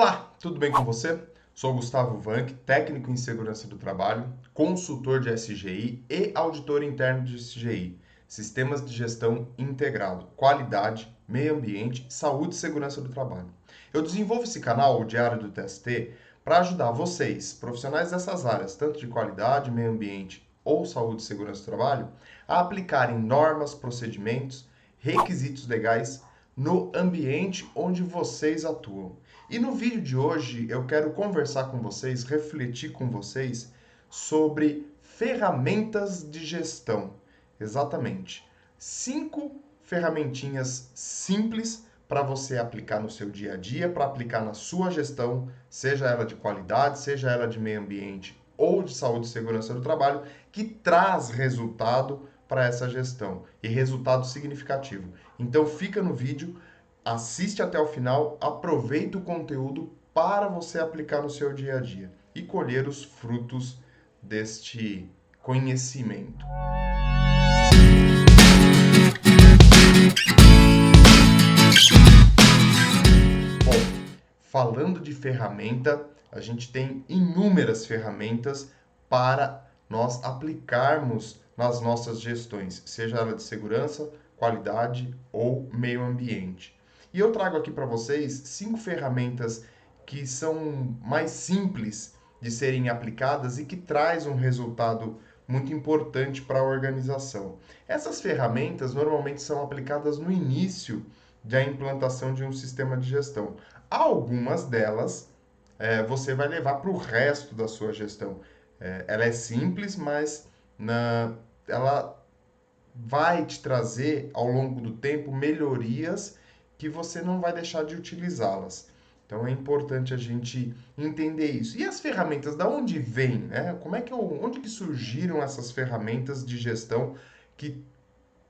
Olá, tudo bem com você? Sou Gustavo Vanck, técnico em segurança do trabalho, consultor de SGI e auditor interno de SGI, Sistemas de Gestão Integrado, Qualidade, Meio Ambiente, Saúde e Segurança do Trabalho. Eu desenvolvo esse canal, o Diário do TST, para ajudar vocês, profissionais dessas áreas, tanto de qualidade, meio ambiente ou saúde e segurança do trabalho, a aplicarem normas, procedimentos, requisitos legais no ambiente onde vocês atuam. E no vídeo de hoje eu quero conversar com vocês, refletir com vocês sobre ferramentas de gestão. Exatamente. 5 ferramentinhas simples para você aplicar no seu dia a dia, para aplicar na sua gestão, seja ela de qualidade, seja ela de meio ambiente ou de saúde e segurança do trabalho, que traz resultado para essa gestão e resultado significativo. Então fica no vídeo, assiste até o final, aproveita o conteúdo para você aplicar no seu dia a dia e colher os frutos deste conhecimento. Bom, falando de ferramenta, a gente tem inúmeras ferramentas para nós aplicarmos nas nossas gestões, seja ela de segurança, qualidade ou meio ambiente. E eu trago aqui para vocês 5 ferramentas que são mais simples de serem aplicadas e que traz um resultado muito importante para a organização. Essas ferramentas normalmente são aplicadas no início da implantação de um sistema de gestão. Algumas delas você vai levar para o resto da sua gestão. Ela é simples, mas ela vai te trazer ao longo do tempo melhorias que você não vai deixar de utilizá-las. Então é importante a gente entender isso. E as ferramentas, da onde vêm, né? Onde que surgiram essas ferramentas de gestão que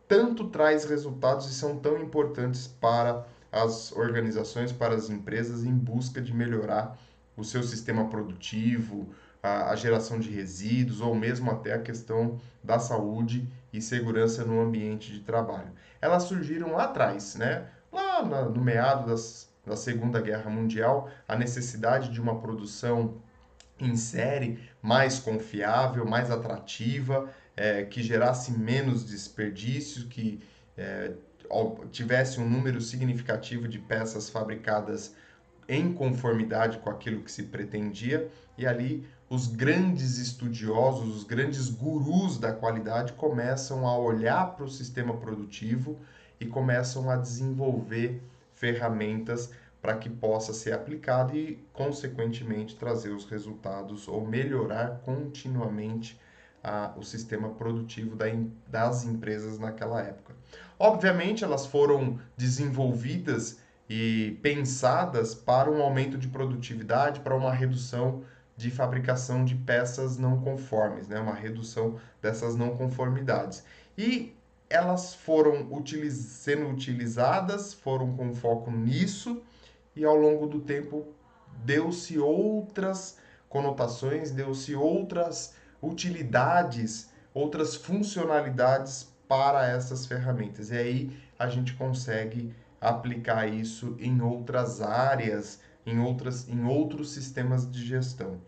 tanto traz resultados e são tão importantes para as organizações, para as empresas em busca de melhorar o seu sistema produtivo, a geração de resíduos ou mesmo até a questão da saúde e segurança no ambiente de trabalho. Elas surgiram lá atrás, né? No meado da Segunda Guerra Mundial, a necessidade de uma produção em série mais confiável, mais atrativa, que gerasse menos desperdício, que tivesse um número significativo de peças fabricadas em conformidade com aquilo que se pretendia, e ali os grandes estudiosos, os grandes gurus da qualidade começam a olhar para o sistema produtivo e começam a desenvolver ferramentas para que possa ser aplicado e, consequentemente, trazer os resultados ou melhorar continuamente o sistema produtivo das empresas naquela época. Obviamente, elas foram desenvolvidas e pensadas para um aumento de produtividade, para uma redução de fabricação de peças não conformes, né? Uma redução dessas não conformidades. E elas foram sendo utilizadas, foram com foco nisso, e ao longo do tempo deu-se outras conotações, deu-se outras utilidades, outras funcionalidades para essas ferramentas. E aí a gente consegue aplicar isso em outras áreas, em outros sistemas de gestão.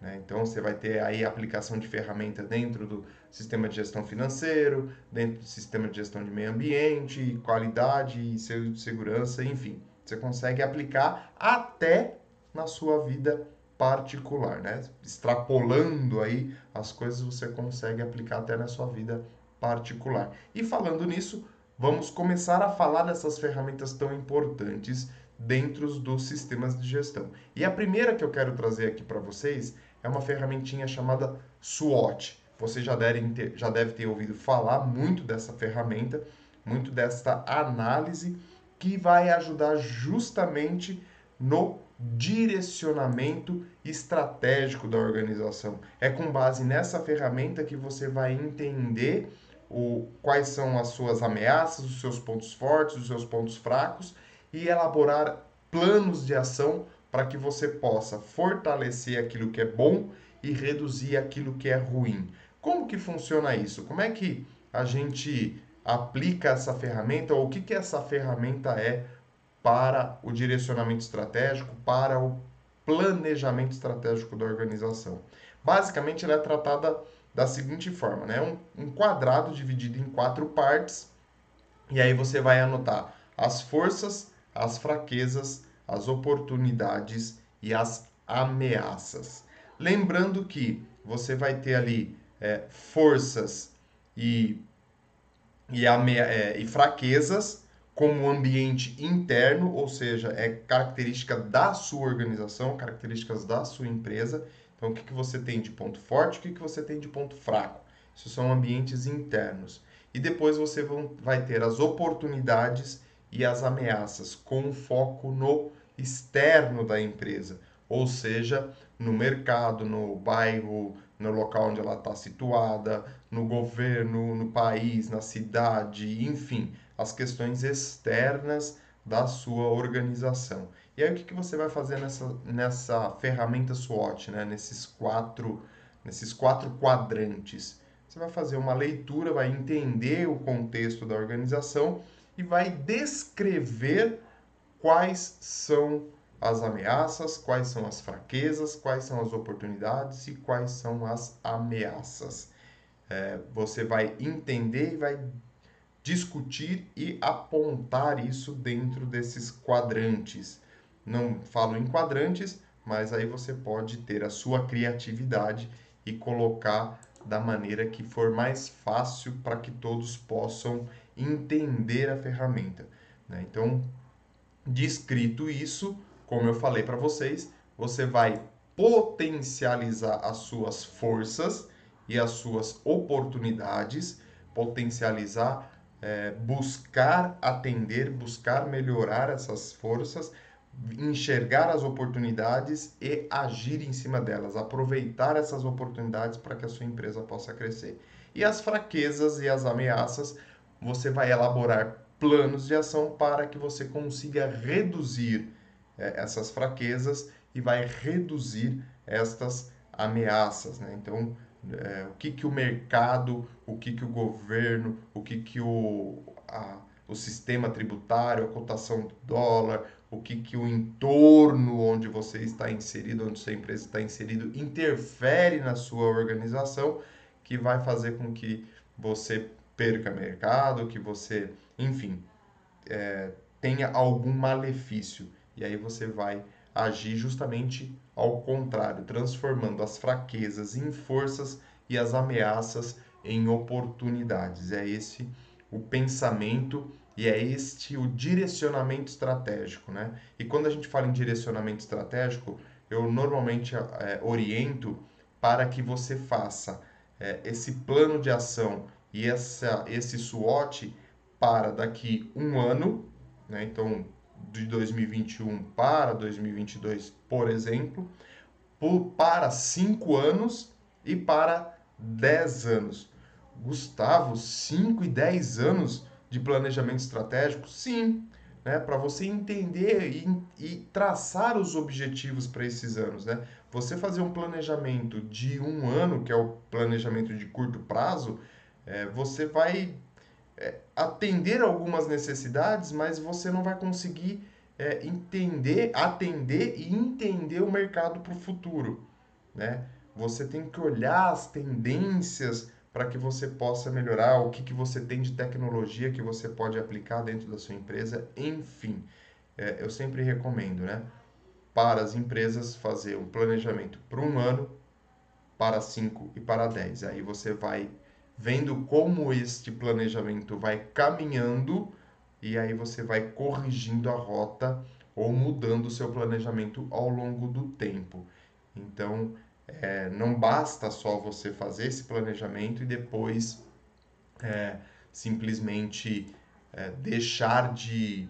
Né? Então você vai ter aí a aplicação de ferramenta dentro do sistema de gestão financeiro, dentro do sistema de gestão de meio ambiente, qualidade e segurança, enfim. Você consegue aplicar até na sua vida particular, né? Extrapolando aí as coisas, você consegue aplicar até na sua vida particular. E falando nisso, vamos começar a falar dessas ferramentas tão importantes dentro dos sistemas de gestão. E a primeira que eu quero trazer aqui para vocês é uma ferramentinha chamada SWOT. Você já deve ter ouvido falar muito dessa ferramenta, muito dessa análise que vai ajudar justamente no direcionamento estratégico da organização. É com base nessa ferramenta que você vai entender quais são as suas ameaças, os seus pontos fortes, os seus pontos fracos e elaborar planos de ação para que você possa fortalecer aquilo que é bom e reduzir aquilo que é ruim. Como que funciona isso? Como é que a gente aplica essa ferramenta ou o que essa ferramenta é para o direcionamento estratégico, para o planejamento estratégico da organização. Basicamente, ela é tratada da seguinte forma, né? Um quadrado dividido em 4 partes, e aí você vai anotar as forças, as fraquezas, as oportunidades e as ameaças. Lembrando que você vai ter ali forças e e fraquezas como ambiente interno, ou seja, é característica da sua organização, características da sua empresa. Então, o que você tem de ponto forte, o que você tem de ponto fraco. Isso são ambientes internos. E depois você vai ter as oportunidades e as ameaças, com foco no externo da empresa, ou seja, no mercado, no bairro, no local onde ela está situada, no governo, no país, na cidade, enfim, as questões externas da sua organização. E aí o que você vai fazer nessa ferramenta SWOT, né? Nesses quatro quadrantes? Você vai fazer uma leitura, vai entender o contexto da organização e vai descrever quais são as ameaças, quais são as fraquezas, quais são as oportunidades e quais são as ameaças. Você vai entender e vai discutir e apontar isso dentro desses quadrantes. Não falo em quadrantes, mas aí você pode ter a sua criatividade e colocar da maneira que for mais fácil para que todos possam entender a ferramenta, né? Então, descrito isso, como eu falei para vocês, você vai potencializar as suas forças e as suas oportunidades, potencializar, buscar atender, buscar melhorar essas forças, enxergar as oportunidades e agir em cima delas, aproveitar essas oportunidades para que a sua empresa possa crescer. E as fraquezas e as ameaças, você vai elaborar planos de ação para que você consiga reduzir essas fraquezas e vai reduzir estas ameaças, né? Então, o que que o mercado, o que que o governo, o que que o sistema tributário, a cotação do dólar, o que que o entorno onde você está inserido, onde sua empresa está inserido, interfere na sua organização, que vai fazer com que você perca mercado, que você, enfim, tenha algum malefício. E aí você vai agir justamente ao contrário, transformando as fraquezas em forças e as ameaças em oportunidades. É esse o pensamento e é este o direcionamento estratégico, né? E quando a gente fala em direcionamento estratégico, eu normalmente oriento para que você faça esse plano de ação e esse SWOT para daqui um ano, né? Então, de 2021 para 2022, por exemplo, para 5 anos e para 10 anos. Gustavo, 5 e 10 anos de planejamento estratégico? Sim, né? Para você entender e traçar os objetivos para esses anos, né? Você fazer um planejamento de um ano, que é o planejamento de curto prazo, você vai atender algumas necessidades, mas você não vai conseguir atender e entender o mercado para o futuro, né? Você tem que olhar as tendências para que você possa melhorar, o que, que você tem de tecnologia que você pode aplicar dentro da sua empresa, enfim. Eu sempre recomendo, né? Para as empresas fazer um planejamento para um ano, para 5 e para 10. Aí você vai vendo como este planejamento vai caminhando e aí você vai corrigindo a rota ou mudando o seu planejamento ao longo do tempo. Então, não basta só você fazer esse planejamento e depois simplesmente deixar de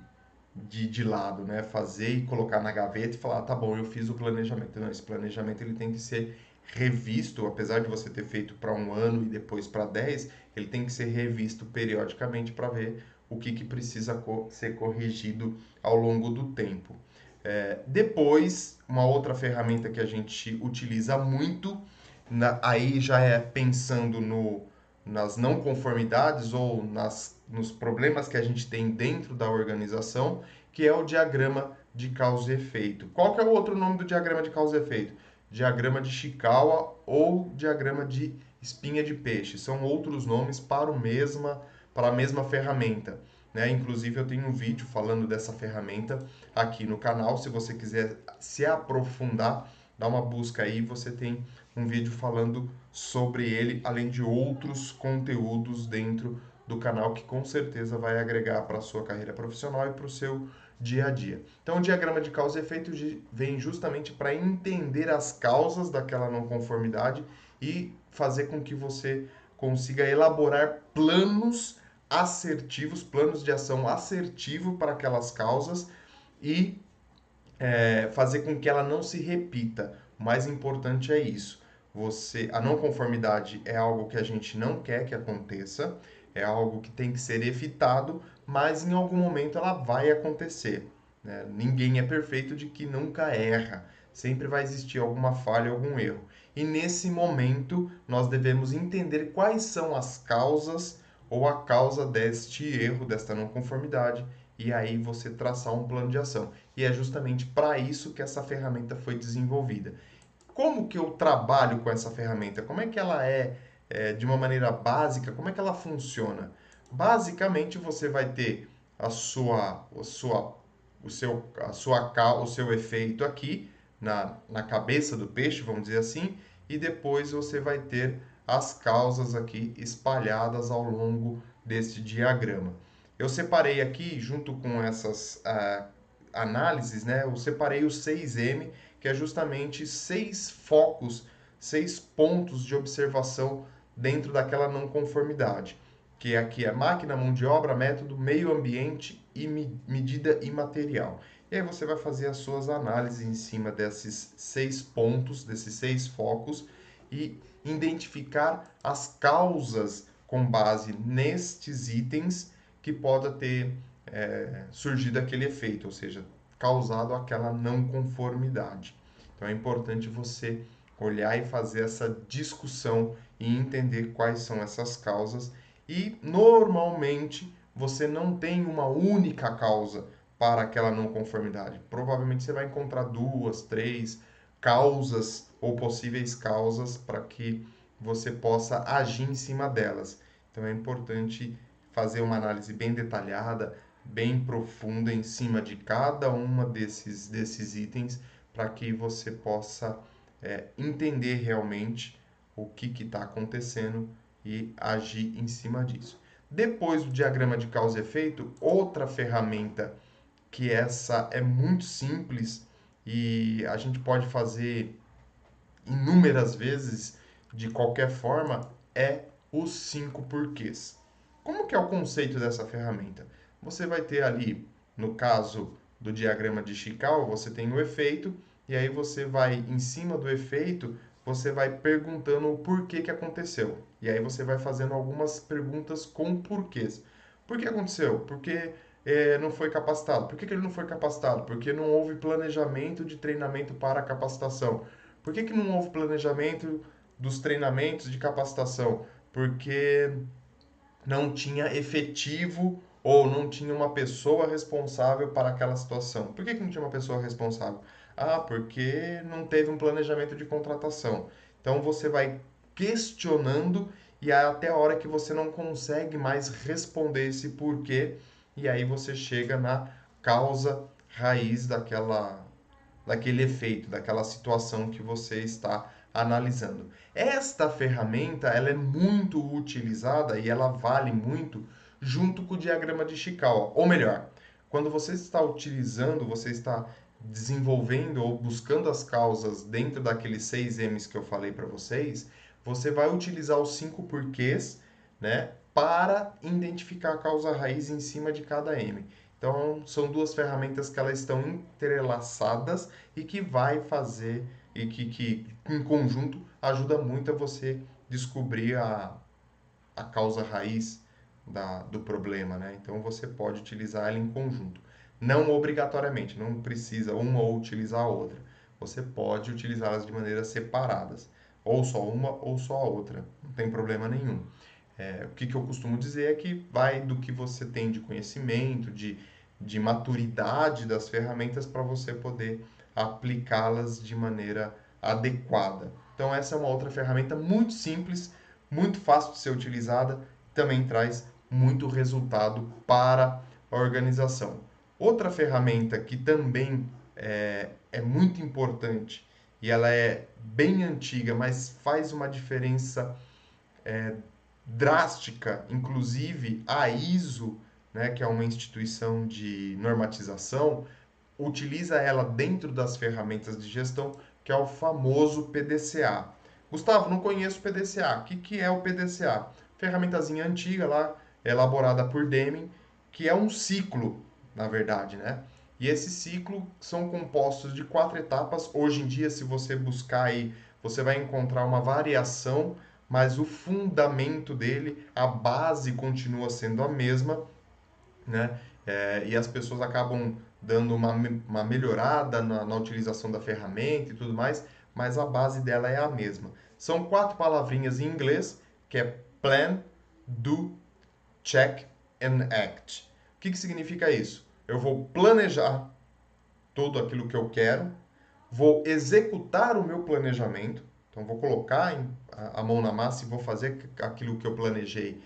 lado, né? Fazer e colocar na gaveta e falar, tá bom, eu fiz o planejamento. Não, esse planejamento ele tem que ser revisto, apesar de você ter feito para um ano e depois para 10, ele tem que ser revisto periodicamente para ver o que precisa ser corrigido ao longo do tempo. Depois, uma outra ferramenta que a gente utiliza muito, aí já é pensando nas não conformidades ou nos problemas que a gente tem dentro da organização, que é o diagrama de causa e efeito. Qual que é o outro nome do diagrama de causa e efeito? Diagrama de Chikawa ou diagrama de espinha de peixe. São outros nomes para a mesma ferramenta. Né? Inclusive, eu tenho um vídeo falando dessa ferramenta aqui no canal. Se você quiser se aprofundar, dá uma busca aí, você tem um vídeo falando sobre ele, além de outros conteúdos dentro do canal que com certeza vai agregar para a sua carreira profissional e para o seu dia a dia. Então, o diagrama de causa e efeito vem justamente para entender as causas daquela não conformidade e fazer com que você consiga elaborar planos assertivos, planos de ação assertivo para aquelas causas e fazer com que ela não se repita. O mais importante é isso. A não conformidade é algo que a gente não quer que aconteça, é algo que tem que ser evitado, mas em algum momento ela vai acontecer. Né? Ninguém é perfeito de que nunca erra. Sempre vai existir alguma falha, algum erro. E nesse momento nós devemos entender quais são as causas ou a causa deste erro, desta não conformidade, e aí você traçar um plano de ação. E é justamente para isso que essa ferramenta foi desenvolvida. Como que eu trabalho com essa ferramenta? Como é que ela de uma maneira básica, como é que ela funciona? Basicamente, você vai ter o seu efeito aqui na cabeça do peixe, vamos dizer assim, e depois você vai ter as causas aqui espalhadas ao longo deste diagrama. Eu separei aqui, junto com essas análises, né, eu separei o 6M, que é justamente 6 focos, 6 pontos de observação dentro daquela não conformidade, que aqui é máquina, mão de obra, método, meio ambiente e medida e material. E aí você vai fazer as suas análises em cima desses 6 pontos, desses 6 focos e identificar as causas com base nestes itens que possa ter surgido aquele efeito, ou seja, causado aquela não conformidade. Então é importante você olhar e fazer essa discussão e entender quais são essas causas. E normalmente você não tem uma única causa para aquela não conformidade. Provavelmente você vai encontrar duas, três causas ou possíveis causas para que você possa agir em cima delas. Então é importante fazer uma análise bem detalhada, bem profunda em cima de cada uma desses itens para que você possa entender realmente o que está acontecendo e agir em cima disso. Depois do diagrama de causa e efeito, outra ferramenta que essa é muito simples e a gente pode fazer inúmeras vezes de qualquer forma é os 5 porquês. Como que é o conceito dessa ferramenta? Você vai ter ali, no caso do diagrama de Chikawa, você tem o efeito e aí você vai em cima do efeito, você vai perguntando o porquê que aconteceu. E aí você vai fazendo algumas perguntas com porquês. Por que aconteceu? Porque não foi capacitado. Por que ele não foi capacitado? Porque não houve planejamento de treinamento para a capacitação. Por que não houve planejamento dos treinamentos de capacitação? Porque não tinha efetivo ou não tinha uma pessoa responsável para aquela situação. Por que não tinha uma pessoa responsável? Ah, porque não teve um planejamento de contratação. Então você vai questionando e até a hora que você não consegue mais responder esse porquê, e aí você chega na causa raiz daquele efeito, daquela situação que você está analisando. Esta ferramenta, ela é muito utilizada e ela vale muito junto com o diagrama de Chikawa. Ou melhor, quando você está utilizando, você está desenvolvendo ou buscando as causas dentro daqueles 6 M's que eu falei para vocês, você vai utilizar os 5 porquês, né, para identificar a causa raiz em cima de cada M. Então, são duas ferramentas que elas estão entrelaçadas e que vai fazer e que em conjunto ajuda muito a você descobrir a causa raiz do problema, né? Então você pode utilizar ela em conjunto. Não obrigatoriamente, não precisa uma ou utilizar a outra. Você pode utilizá-las de maneiras separadas, ou só uma ou só a outra, não tem problema nenhum. O que eu costumo dizer é que vai do que você tem de conhecimento, de de maturidade das ferramentas para você poder aplicá-las de maneira adequada. Então, essa é uma outra ferramenta muito simples, muito fácil de ser utilizada, também traz muito resultado para a organização. Outra ferramenta que também é muito importante e ela é bem antiga, mas faz uma diferença drástica, inclusive a ISO, né, que é uma instituição de normatização, utiliza ela dentro das ferramentas de gestão, que é o famoso PDCA. Gustavo, não conheço o PDCA. O que é o PDCA? Ferramentazinha antiga lá, elaborada por Deming, que é um ciclo, na verdade, né? E esse ciclo são compostos de 4 etapas. Hoje em dia, se você buscar aí, você vai encontrar uma variação, mas o fundamento dele, a base continua sendo a mesma, né? E as pessoas acabam dando uma melhorada na utilização da ferramenta e tudo mais, mas a base dela é a mesma. São 4 palavrinhas em inglês, que é Plan, Do, Check and Act. O que significa isso? Eu vou planejar tudo aquilo que eu quero, vou executar o meu planejamento, então vou colocar a mão na massa e vou fazer aquilo que eu planejei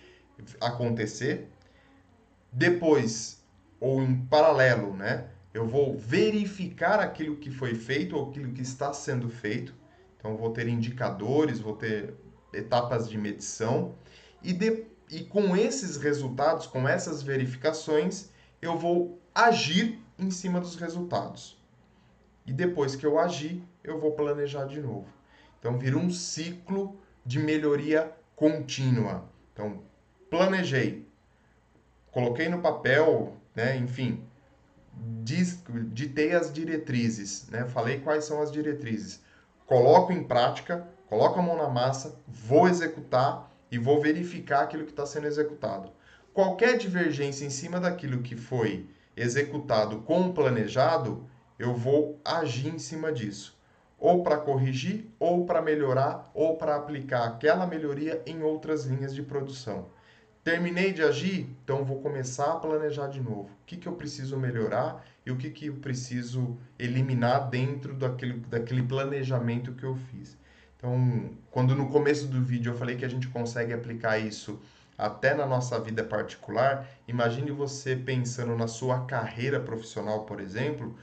acontecer. Depois, ou em paralelo, né? Eu vou verificar aquilo que foi feito ou aquilo que está sendo feito. Então, vou ter indicadores, vou ter etapas de medição. E com esses resultados, com essas verificações, eu vou agir em cima dos resultados. E depois que eu agir, eu vou planejar de novo. Então, vira um ciclo de melhoria contínua. Então, planejei, coloquei no papel, né, enfim, ditei as diretrizes, né, falei quais são as diretrizes, coloco em prática, coloco a mão na massa, vou executar e vou verificar aquilo que está sendo executado. Qualquer divergência em cima daquilo que foi executado com o planejado, eu vou agir em cima disso. Ou para corrigir, ou para melhorar, ou para aplicar aquela melhoria em outras linhas de produção. Terminei de agir, então vou começar a planejar de novo. O que eu preciso melhorar e o que eu preciso eliminar dentro daquele planejamento que eu fiz. Então, quando no começo do vídeo eu falei que a gente consegue aplicar isso até na nossa vida particular, imagine você pensando na sua carreira profissional, por exemplo,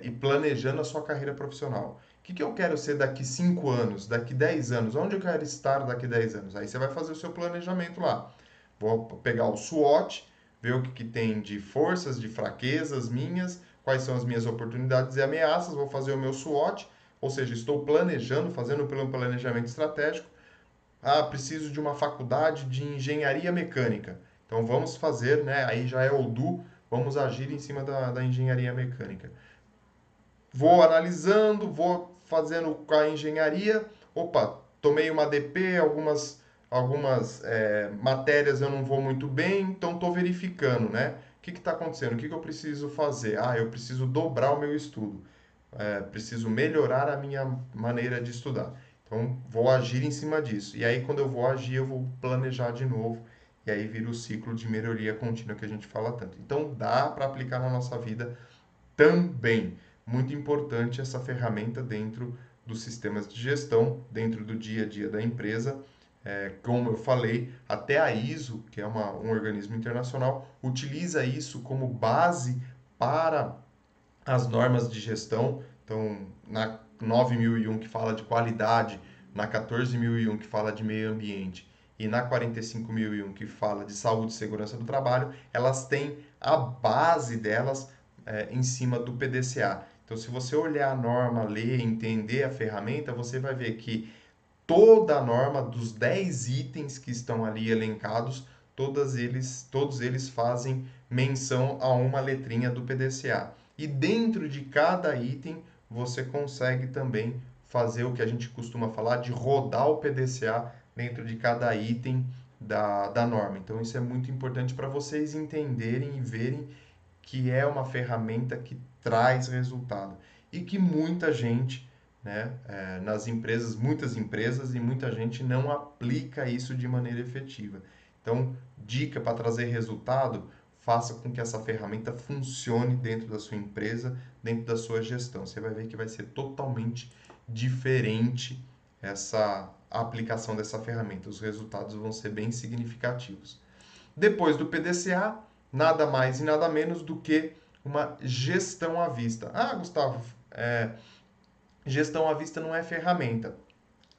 e planejando a sua carreira profissional. O que eu quero ser daqui 5 anos, daqui 10 anos? Onde eu quero estar daqui 10 anos? Aí você vai fazer o seu planejamento lá. Vou pegar o SWOT, ver o que tem de forças, de fraquezas minhas, quais são as minhas oportunidades e ameaças, vou fazer o meu SWOT, ou seja, estou planejando, fazendo pelo planejamento estratégico. Ah, preciso de uma faculdade de engenharia mecânica. Então vamos fazer, né? Aí já é o do, vamos agir em cima da engenharia mecânica. Vou analisando, vou fazendo com a engenharia. Opa, tomei uma DP, algumas matérias eu não vou muito bem, então estou verificando, né? O que está acontecendo? O que eu preciso fazer? Ah, eu preciso dobrar o meu estudo. Preciso melhorar a minha maneira de estudar. Então, vou agir em cima disso. E aí, quando eu vou agir, eu vou planejar de novo. E aí vira o ciclo de melhoria contínua que a gente fala tanto. Então, dá para aplicar na nossa vida também. Muito importante essa ferramenta dentro dos sistemas de gestão, dentro do dia a dia da empresa. Como eu falei, até a ISO, que é um organismo internacional, utiliza isso como base para as normas de gestão. Então, na 9001 que fala de qualidade, na 14001 que fala de meio ambiente e na 45001 que fala de saúde e segurança do trabalho, elas têm a base delas em cima do PDCA. Então, se você olhar a norma, ler, entender a ferramenta, você vai ver que toda a norma dos 10 itens que estão ali elencados, todos eles fazem menção a uma letrinha do PDCA. E dentro de cada item, você consegue também fazer o que a gente costuma falar de rodar o PDCA dentro de cada item da norma. Então, isso é muito importante para vocês entenderem e verem que é uma ferramenta que traz resultado e que muita gente, né, nas empresas, muitas empresas e muita gente não aplica isso de maneira efetiva. Então, dica para trazer resultado, faça com que essa ferramenta funcione dentro da sua empresa, dentro da sua gestão. Você vai ver que vai ser totalmente diferente essa aplicação dessa ferramenta. Os resultados vão ser bem significativos. Depois do PDCA, nada mais e nada menos do que uma gestão à vista. Ah, Gustavo, gestão à vista não é ferramenta.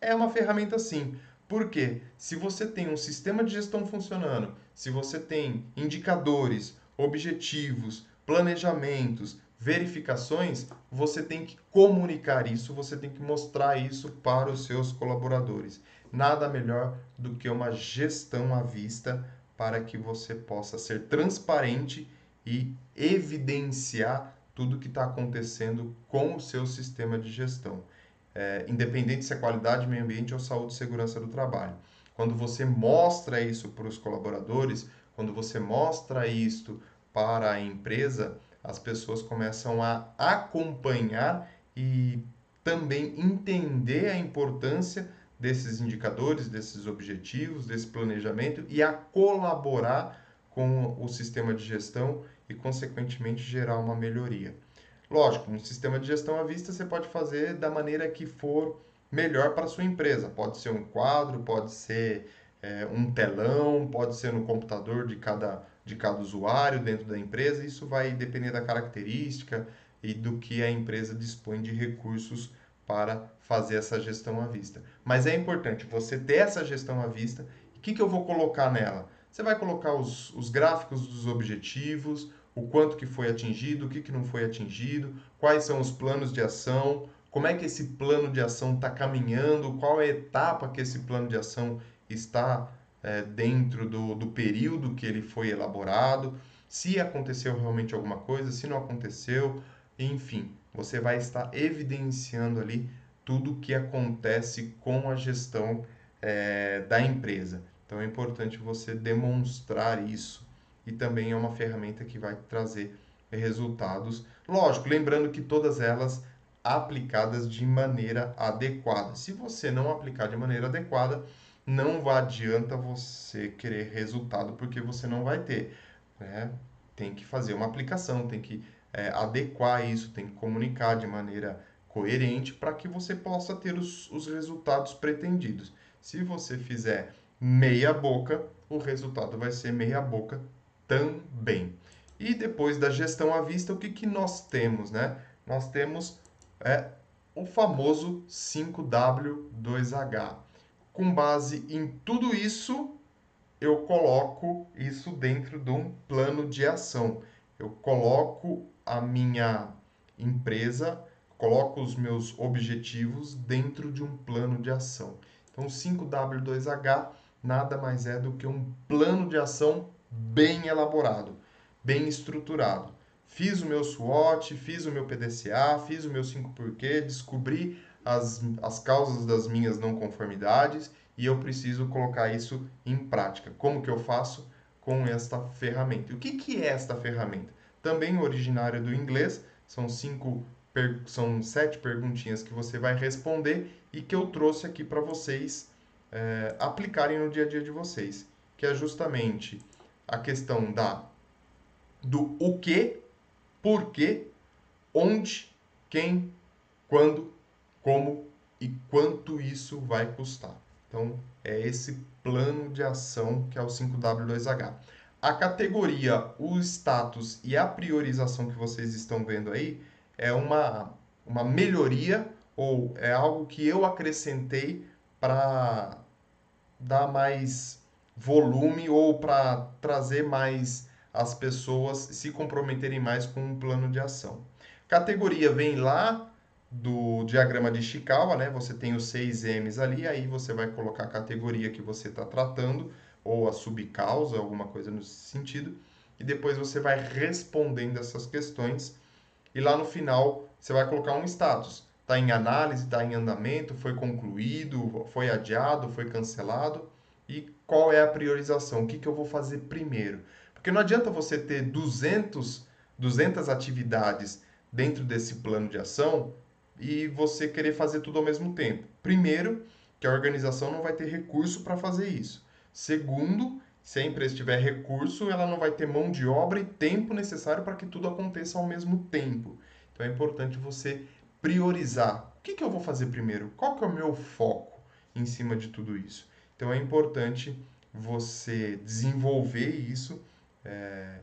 É uma ferramenta sim. Por quê? Se você tem um sistema de gestão funcionando, se você tem indicadores, objetivos, planejamentos, verificações, você tem que comunicar isso, você tem que mostrar isso para os seus colaboradores. Nada melhor do que uma gestão à vista para que você possa ser transparente e evidenciar tudo que está acontecendo com o seu sistema de gestão. Independente se é qualidade, meio ambiente ou saúde e segurança do trabalho. Quando você mostra isso para os colaboradores, quando você mostra isso para a empresa, as pessoas começam a acompanhar e também entender a importância desses indicadores, desses objetivos, desse planejamento e a colaborar com o sistema de gestão e, consequentemente, gerar uma melhoria. Lógico, um sistema de gestão à vista você pode fazer da maneira que for melhor para a sua empresa. Pode ser um quadro, pode ser um telão, pode ser no computador de cada usuário dentro da empresa. Isso vai depender da característica e do que a empresa dispõe de recursos para fazer essa gestão à vista. Mas é importante você ter essa gestão à vista. E o que eu vou colocar nela? Você vai colocar os gráficos dos objetivos, o quanto que foi atingido, o que, que não foi atingido, quais são os planos de ação, como é que esse plano de ação está caminhando, qual é a etapa que esse plano de ação está dentro do período que ele foi elaborado, se aconteceu realmente alguma coisa, se não aconteceu, enfim, você vai estar evidenciando ali tudo o que acontece com a gestão da empresa. Então é importante você demonstrar isso e também é uma ferramenta que vai trazer resultados. Lógico, lembrando que todas elas aplicadas de maneira adequada. Se você não aplicar de maneira adequada, não adianta você querer resultado porque você não vai ter, né? Tem que fazer uma aplicação, tem que adequar isso, tem que comunicar de maneira coerente para que você possa ter os resultados pretendidos. Se você fizer meia boca, o resultado vai ser meia boca também. E depois da gestão à vista, o que, que nós temos, né? Nós temos o famoso 5W2H. Com base em tudo isso, eu coloco isso dentro de um plano de ação. Eu coloco a minha empresa, coloco os meus objetivos dentro de um plano de ação. Então, o 5W2H nada mais é do que um plano de ação bem elaborado, bem estruturado. Fiz o meu SWOT, fiz o meu PDCA, fiz o meu 5 porquê, descobri as causas das minhas não conformidades e eu preciso colocar isso em prática. Como que eu faço? Com esta ferramenta. E o que, que é esta ferramenta? Também originária do inglês, são 7 perguntinhas que você vai responder e que eu trouxe aqui para vocês aplicarem no dia a dia de vocês, que é justamente a questão do o que, porquê, onde, quem, quando, como e quanto isso vai custar. Então, é esse plano de ação que é o 5W2H. A categoria, o status e a priorização que vocês estão vendo aí é uma melhoria ou é algo que eu acrescentei para dar mais volume ou para trazer mais as pessoas se comprometerem mais com um plano de ação. Categoria vem lá do diagrama de Ishikawa, né? Você tem os 6 M's ali, aí você vai colocar a categoria que você está tratando, ou a subcausa, alguma coisa nesse sentido, e depois você vai respondendo essas questões, e lá no final você vai colocar um status. Está em análise, está em andamento, foi concluído, foi adiado, foi cancelado, e qual é a priorização, o que, que eu vou fazer primeiro. Porque não adianta você ter 200 atividades dentro desse plano de ação e você querer fazer tudo ao mesmo tempo. Primeiro, que a organização não vai ter recurso para fazer isso. Segundo, Se a empresa tiver recurso, ela não vai ter mão de obra e tempo necessário para que tudo aconteça ao mesmo tempo. Então é importante você priorizar. O que que eu vou fazer primeiro? Qual que é o meu foco em cima de tudo isso? Então é importante você desenvolver isso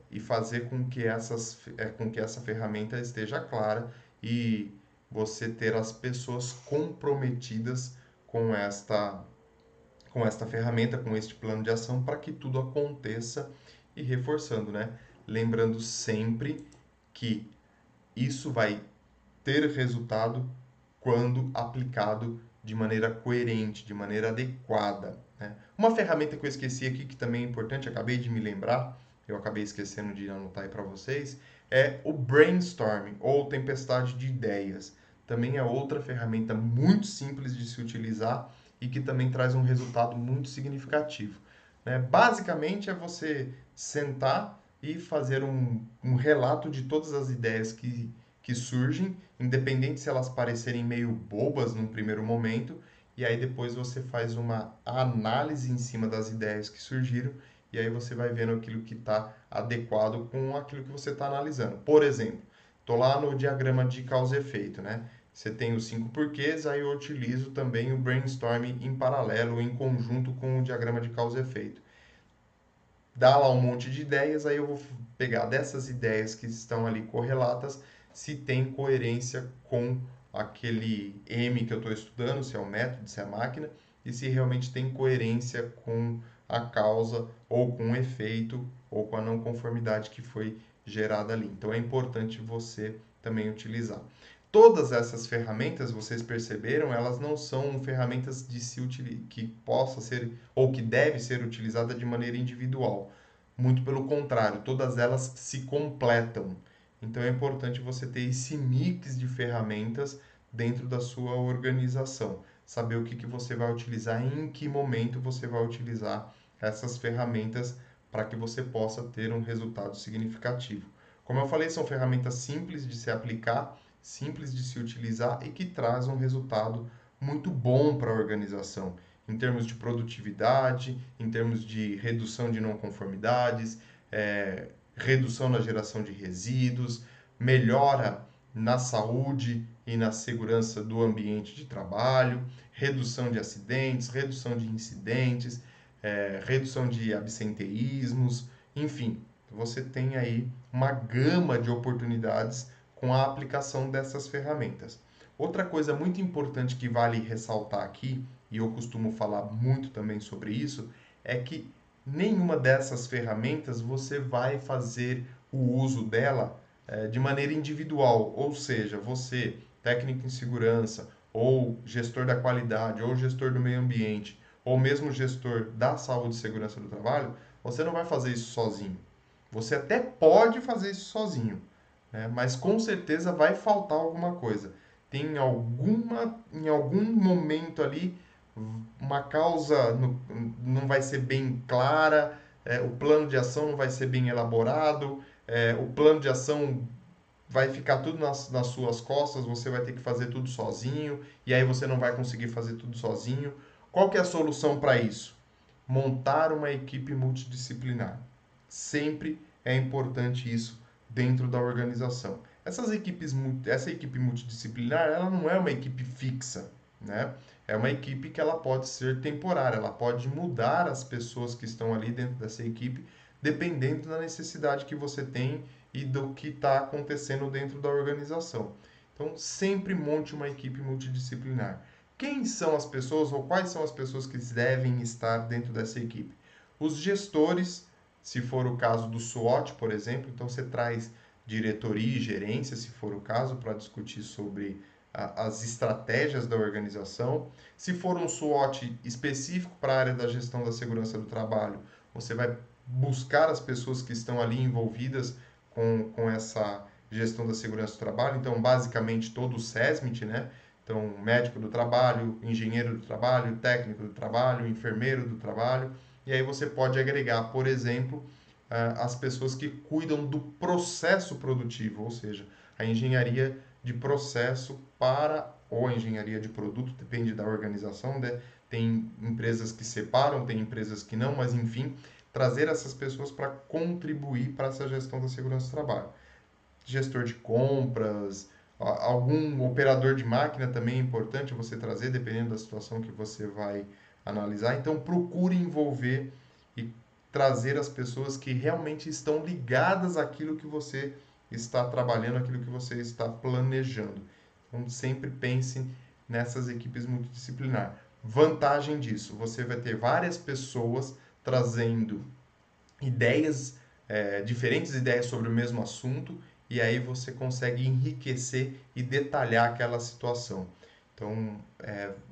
e fazer com que essa ferramenta esteja clara e você ter as pessoas comprometidas com esta ferramenta, com este plano de ação, para que tudo aconteça e reforçando, né? Lembrando sempre que isso vai ter resultado quando aplicado de maneira coerente, de maneira adequada, né? Uma ferramenta que eu esqueci aqui, que também é importante, acabei de me lembrar, eu acabei esquecendo de anotar aí para vocês, é o brainstorming, ou tempestade de ideias. Também é outra ferramenta muito simples de se utilizar e que também traz um resultado muito significativo, né? Basicamente é você sentar e fazer um relato de todas as ideias que surgem, independente se elas parecerem meio bobas num primeiro momento, e aí depois você faz uma análise em cima das ideias que surgiram, e aí você vai vendo aquilo que está adequado com aquilo que você está analisando. Por exemplo, estou lá no diagrama de causa e efeito, né? Você tem os 5 porquês, aí eu utilizo também o brainstorming em paralelo, em conjunto com o diagrama de causa e efeito. Dá lá um monte de ideias, aí eu vou pegar dessas ideias que estão ali correlatas, se tem coerência com aquele M que eu estou estudando, se é o método, se é a máquina, e se realmente tem coerência com a causa, ou com o efeito, ou com a não conformidade que foi gerada ali. Então é importante você também utilizar. Todas essas ferramentas, vocês perceberam, elas não são ferramentas de se que possa ser ou que deve ser utilizada de maneira individual. Muito pelo contrário, todas elas se completam. Então é importante você ter esse mix de ferramentas dentro da sua organização. Saber o que, que você vai utilizar e em que momento você vai utilizar essas ferramentas para que você possa ter um resultado significativo. Como eu falei, são ferramentas simples de se aplicar, simples de se utilizar e que traz um resultado muito bom para a organização, em termos de produtividade, em termos de redução de não conformidades, redução na geração de resíduos, melhora na saúde e na segurança do ambiente de trabalho, redução de acidentes, redução de incidentes, redução de absenteísmos, enfim, você tem aí uma gama de oportunidades com a aplicação dessas ferramentas. Outra coisa muito importante que vale ressaltar aqui, e eu costumo falar muito também sobre isso, é que nenhuma dessas ferramentas você vai fazer o uso dela de maneira individual, ou seja, você, técnico em segurança, ou gestor da qualidade, ou gestor do meio ambiente, ou mesmo gestor da saúde e segurança do trabalho, você não vai fazer isso sozinho. Você até pode fazer isso sozinho, né? Mas com certeza vai faltar alguma coisa. Tem em algum momento ali, uma causa não vai ser bem clara, o plano de ação não vai ser bem elaborado, o plano de ação vai ficar tudo nas suas costas, você vai ter que fazer tudo sozinho, e aí você não vai conseguir fazer tudo sozinho. Qual que é a solução para isso? Montar uma equipe multidisciplinar. Sempre é importante isso dentro da organização. Essa equipe multidisciplinar, ela não é uma equipe fixa, né? É uma equipe que ela pode ser temporária, ela pode mudar as pessoas que estão ali dentro dessa equipe, dependendo da necessidade que você tem e do que está acontecendo dentro da organização. Então, sempre monte uma equipe multidisciplinar. Quem são as pessoas ou quais são as pessoas que devem estar dentro dessa equipe? Os gestores, se for o caso do SWOT, por exemplo, então você traz diretoria e gerência, se for o caso, para discutir sobre as estratégias da organização. Se for um SWOT específico para a área da gestão da segurança do trabalho, você vai buscar as pessoas que estão ali envolvidas com essa gestão da segurança do trabalho. Então, basicamente, todo o SESMIT, né? Então, médico do trabalho, engenheiro do trabalho, técnico do trabalho, enfermeiro do trabalho. E aí você pode agregar, por exemplo, as pessoas que cuidam do processo produtivo, ou seja, a engenharia de processo para ou a engenharia de produto, depende da organização, né? Tem empresas que separam, tem empresas que não, mas enfim, trazer essas pessoas para contribuir para essa gestão da segurança do trabalho. Gestor de compras, algum operador de máquina também é importante você trazer, dependendo da situação que você vai analisar. Então, procure envolver e trazer as pessoas que realmente estão ligadas àquilo que você está trabalhando, àquilo que você está planejando. Então, sempre pense nessas equipes multidisciplinar. Vantagem disso, você vai ter várias pessoas trazendo ideias, diferentes ideias sobre o mesmo assunto, e aí você consegue enriquecer e detalhar aquela situação. Então,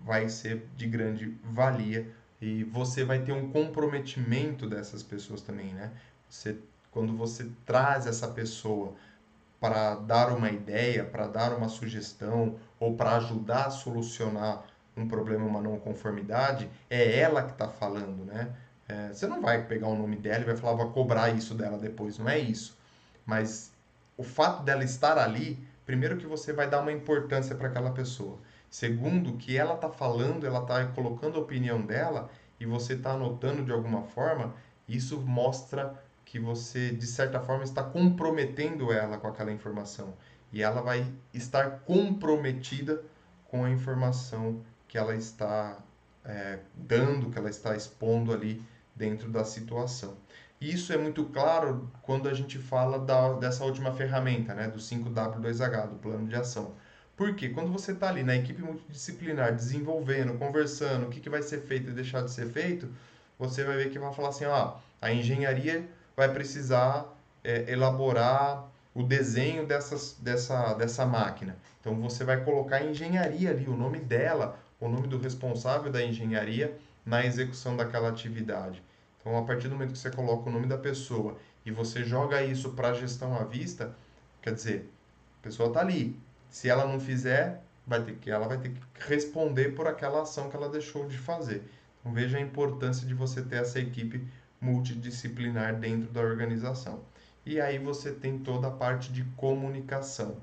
vai ser de grande valia e você vai ter um comprometimento dessas pessoas também, né? Quando você traz essa pessoa para dar uma ideia, para dar uma sugestão ou para ajudar a solucionar um problema, uma não conformidade, é ela que está falando, né? Você não vai pegar o nome dela e vai falar, vou cobrar isso dela depois, não é isso. Mas o fato dela estar ali, primeiro que você vai dar uma importância para aquela pessoa. Segundo, que ela está falando, ela está colocando a opinião dela e você está anotando de alguma forma, isso mostra que você, de certa forma, está comprometendo ela com aquela informação. E ela vai estar comprometida com a informação que ela está dando, que ela está expondo ali dentro da situação. E isso é muito claro quando a gente fala dessa última ferramenta, né, do 5W2H, do plano de ação. Porque quando você está ali na equipe multidisciplinar, desenvolvendo, conversando, o que vai ser feito e deixar de ser feito, você vai ver que vai falar assim, a engenharia vai precisar elaborar o desenho dessa máquina. Então você vai colocar a engenharia ali, o nome dela, o nome do responsável da engenharia na execução daquela atividade. Então, a partir do momento que você coloca o nome da pessoa e você joga isso para a gestão à vista, quer dizer, a pessoa está ali. Se ela não fizer, ela vai ter que responder por aquela ação que ela deixou de fazer. Então, veja a importância de você ter essa equipe multidisciplinar dentro da organização. E aí você tem toda a parte de comunicação.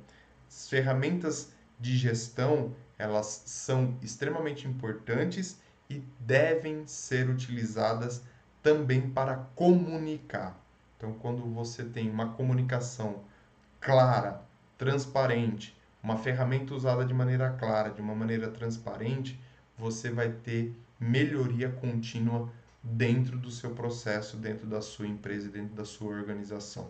As ferramentas de gestão, elas são extremamente importantes e devem ser utilizadas também para comunicar. Então, quando você tem uma comunicação clara, transparente, uma ferramenta usada de maneira clara, de uma maneira transparente, você vai ter melhoria contínua dentro do seu processo, dentro da sua empresa e dentro da sua organização.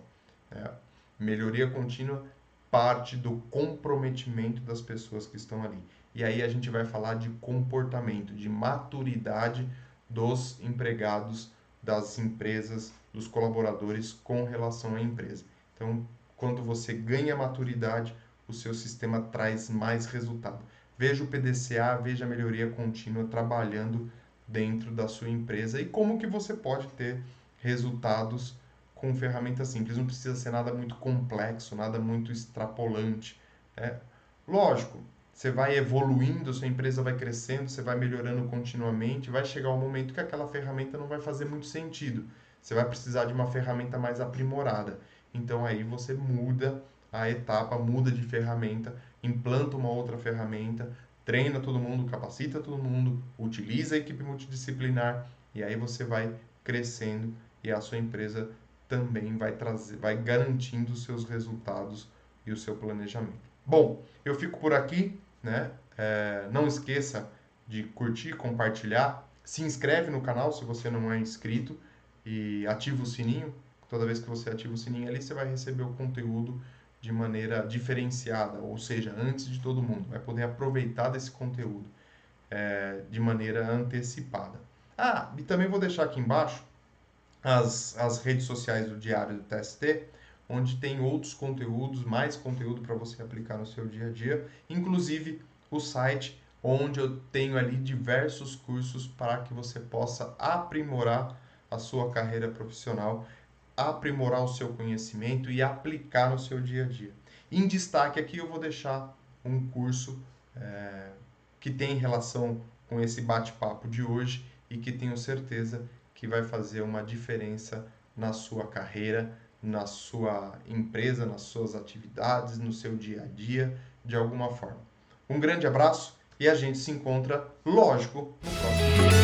Melhoria contínua parte do comprometimento das pessoas que estão ali. E aí a gente vai falar de comportamento, de maturidade dos empregados, das empresas, dos colaboradores com relação à empresa. Então, quando você ganha maturidade, o seu sistema traz mais resultado. Veja o PDCA, veja a melhoria contínua trabalhando dentro da sua empresa e como que você pode ter resultados com ferramentas simples. Não precisa ser nada muito complexo, nada muito extrapolante. Lógico, você vai evoluindo, sua empresa vai crescendo, você vai melhorando continuamente, vai chegar um momento que aquela ferramenta não vai fazer muito sentido. Você vai precisar de uma ferramenta mais aprimorada. Então aí você muda a etapa, muda de ferramenta, implanta uma outra ferramenta, treina todo mundo, capacita todo mundo, utiliza a equipe multidisciplinar e aí você vai crescendo e a sua empresa também vai garantindo os seus resultados e o seu planejamento. Bom, eu fico por aqui, né? Não esqueça de curtir, compartilhar, se inscreve no canal se você não é inscrito e ativa o sininho. Toda vez que você ativa o sininho ali, você vai receber o conteúdo de maneira diferenciada, ou seja, antes de todo mundo. Vai poder aproveitar desse conteúdo de maneira antecipada. E também vou deixar aqui embaixo as redes sociais do Diário do TST, onde tem outros conteúdos, mais conteúdo para você aplicar no seu dia a dia, inclusive o site onde eu tenho ali diversos cursos para que você possa aprimorar a sua carreira profissional, aprimorar o seu conhecimento e aplicar no seu dia a dia. Em destaque aqui eu vou deixar um curso que tem relação com esse bate-papo de hoje e que tenho certeza que vai fazer uma diferença na sua carreira, na sua empresa, nas suas atividades, no seu dia a dia, de alguma forma. Um grande abraço e a gente se encontra, lógico, no próximo vídeo.